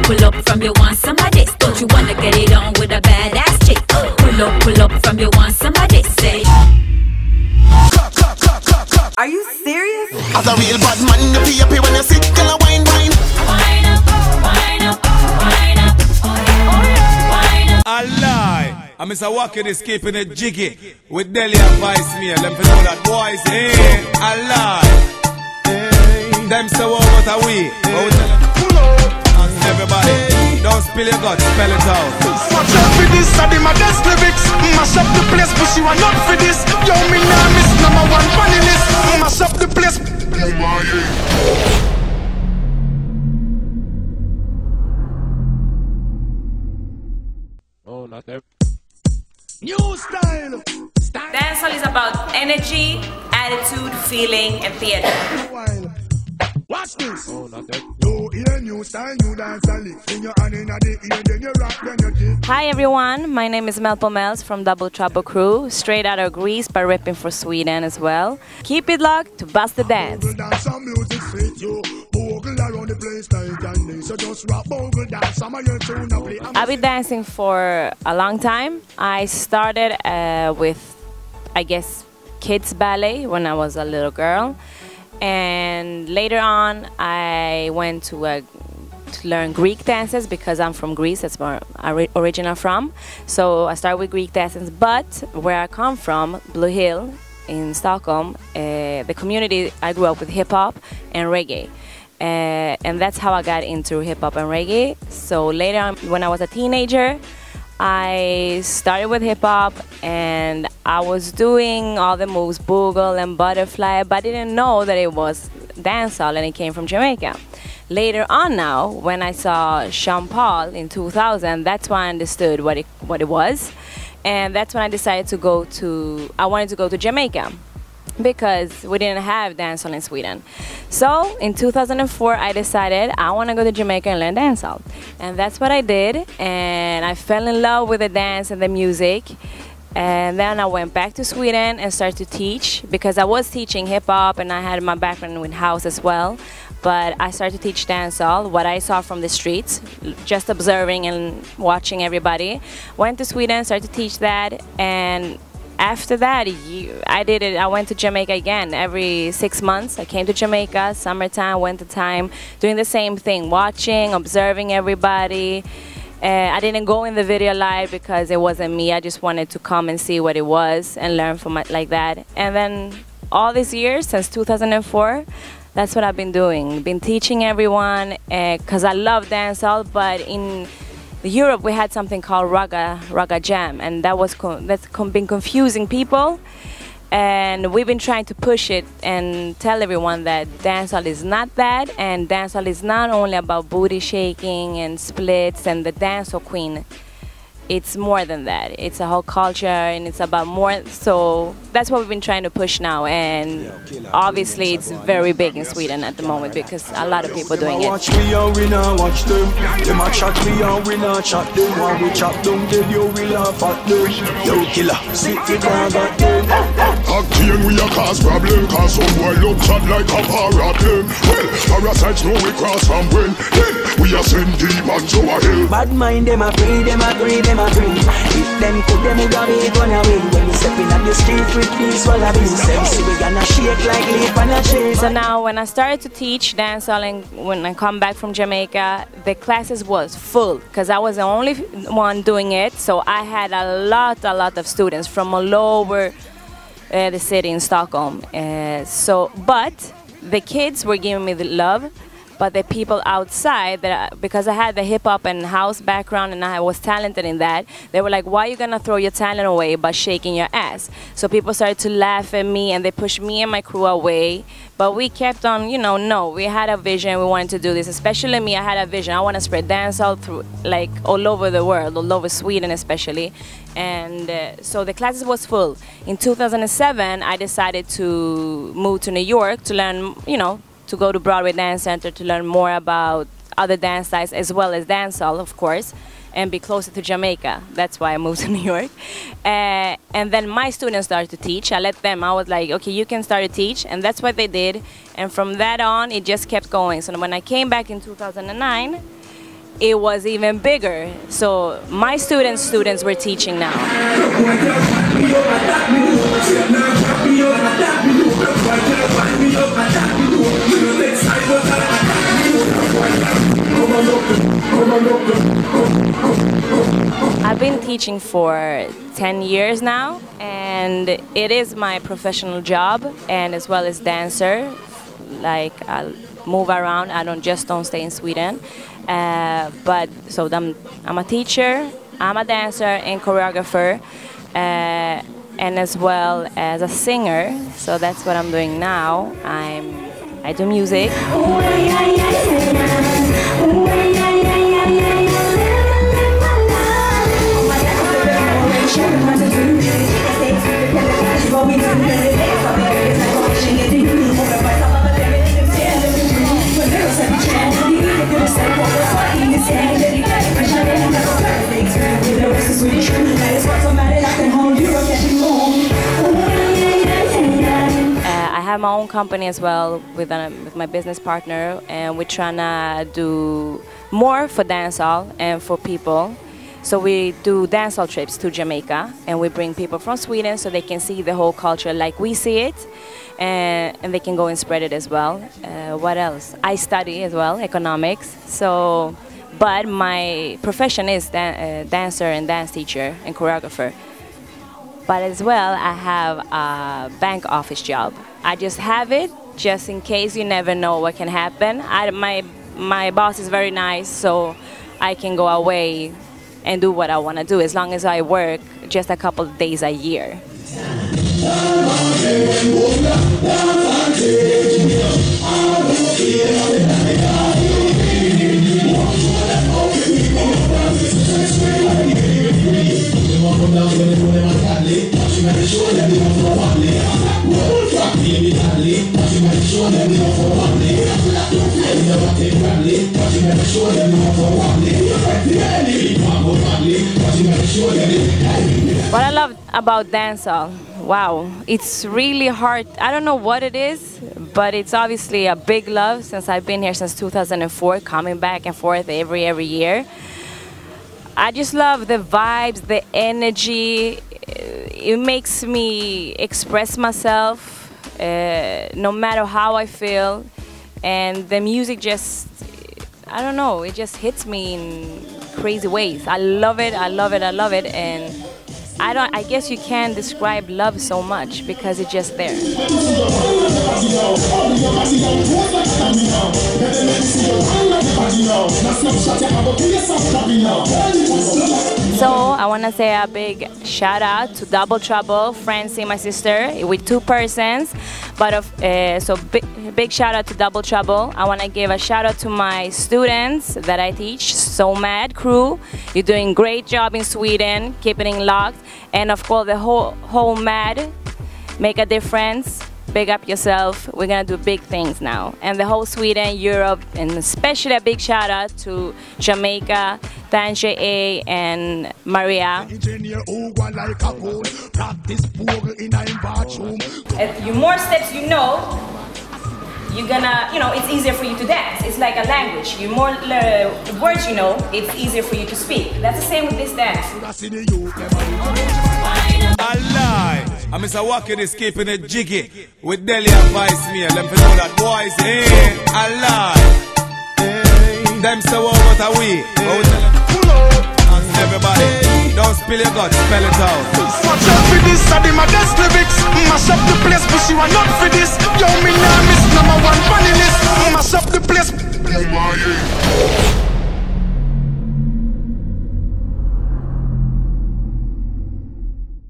pull up from you want some of this. Don't you wanna get it on with a badass chick? Pull up from you want some of this. Say. Are you serious? As a real bad man, you be happy when you sit and a wine. Wine up, wine up, wine up. I lie. I'm Mr. Walking is keeping it jiggy with Delhi and Vice Mail. Let me know that boys ain't a lie. Them say what are we? Pull up. Everybody, don't spill your guts, spell it out. Watch out for this, I did my best lyrics. Mash up the place, but you are not for this. Yo, me now miss #1 funny list. Mash up the place. Oh, not there. New style. Dancehall is about energy, attitude, feeling, and theater. Watch this. Oh, not there. You hear new style, new dancehall. In your hand in the ear, then you rock, then you dip. Hi everyone, my name is Melpo Mellz from Double Trouble Crew, straight out of Greece but ripping for Sweden as well. Keep it locked to bust the dance. I've been dancing for a long time. I started with, I guess, kids ballet when I was a little girl. And later on, I went to learn Greek dances because I'm from Greece. That's where I'm originally from. So I started with Greek dances. But where I come from, Blue Hill in Stockholm, the community I grew up with hip hop and reggae. And that's how I got into hip hop and reggae. So later on, when I was a teenager, I started with hip hop and I was doing all the moves, boogle and butterfly, but I didn't know that it was dancehall and it came from Jamaica. Later on now, when I saw Sean Paul in 2000, that's when I understood what it was. And that's when I decided I wanted to go to Jamaica, because we didn't have dancehall in Sweden. So in 2004 I decided I want to go to Jamaica and learn dancehall, and that's what I did, and I fell in love with the dance and the music. And then I went back to Sweden and started to teach, because I was teaching hip hop and I had my background with house as well, but I started to teach dancehall, what I saw from the streets, just observing and watching everybody. Went to Sweden, started to teach that, and after that, I did it. I went to Jamaica again every 6 months. I came to Jamaica, summertime, winter time, doing the same thing, watching, observing everybody. I didn't go in the video live because it wasn't me. I just wanted to come and see what it was and learn from it like that. And then all these years, since 2004, that's what I've been doing. Been teaching everyone because I love dancehall, but in Europe we had something called Raga Jam, and that's been confusing people, and we've been trying to push it and tell everyone that dancehall is not that, and dancehall is not only about booty shaking and splits and the dancehall queen. It's more than that. It's a whole culture and it's about more. So that's what we've been trying to push now, and obviously it's very big in Sweden at the moment because a lot of people are doing it. Watch me and we not watch them. Them a chat me and we not chat them. When we chat them, then you will laugh at them. Yo killer, sit it down at them. Again we a cause problem, cause some boy look chat like a paradigm. Well, parasites know we cross and when we are send demons to a hill. Bad mind them a free, them a free, them a free. If them could them we gonna be gonna win. When we step in at the street with these wallabies, them see we gonna shake like leaf and a chain. So now when I started to teach dancehall and when I come back from Jamaica, the classes was full because I was the only one doing it. So I had a lot of students from all over the city in Stockholm. But the kids were giving me the love, but the people outside, because I had the hip hop and house background and I was talented in that, they were like, why are you gonna throw your talent away by shaking your ass? So people started to laugh at me and they pushed me and my crew away. But we kept on, no, we had a vision, we wanted to do this. Especially me, I had a vision. I want to spread dancehall through, like, all over the world, all over Sweden especially. And so the classes was full. In 2007, I decided to move to New York to learn, to go to Broadway Dance Center to learn more about other dance styles as well as dancehall, of course, and be closer to Jamaica. That's why I moved to New York. And then my students started to teach. I was like, okay, you can start to teach, and that's what they did. And from that on, it just kept going. So when I came back in 2009, it was even bigger. So my students were teaching now. I've been teaching for 10 years now, and it is my professional job, and as well as dancer. Like, I'll move around. I don't stay in Sweden. But so I'm a teacher, I'm a dancer and choreographer, and as well as a singer. So that's what I'm doing now. I do music. I have my own company as well with my business partner, and we're trying to do more for dancehall and for people. So we do dancehall trips to Jamaica, and we bring people from Sweden so they can see the whole culture like we see it, and they can go and spread it as well. What else? I study as well, economics. So, but my profession is dancer and dance teacher and choreographer. But as well, I have a bank office job. I just have it just in case. You never know what can happen. My boss is very nice, so I can go away and do what I want to do as long as I work just a couple of days a year. What I love about dancehall, wow, it's really hard. I don't know what it is, but it's obviously a big love since I've been here since 2004, coming back and forth every year. I just love the vibes, the energy. It makes me express myself no matter how I feel, and the music just, I don't know, it just hits me in crazy ways. I love it, I love it, I love it, and I guess you can't describe love so much because it's just there. So I want to say a big shout out to Double Trouble, Francie, my sister, with 2 persons. But big shout out to Double Trouble. I want to give a shout out to my students that I teach, So Mad crew. You're doing a great job in Sweden, keeping it locked. And of course the whole Mad, make a difference. Big up yourself. We're gonna do big things now. And the whole Sweden, Europe, and especially a big shout out to Jamaica, Tanje A and Maria. The more steps you know, you're gonna, it's easier for you to dance. It's like a language. You more words you know, it's easier for you to speak. That's the same with this dance. I'm Mr. Walking is keeping it jiggy with Delia Vice me. Let me know that boys ain't alive. Them say what are we? Everybody, don't spill your guts, spell it out. Watch out for this, I did my best lyrics. Mash up the place, but you are not for this.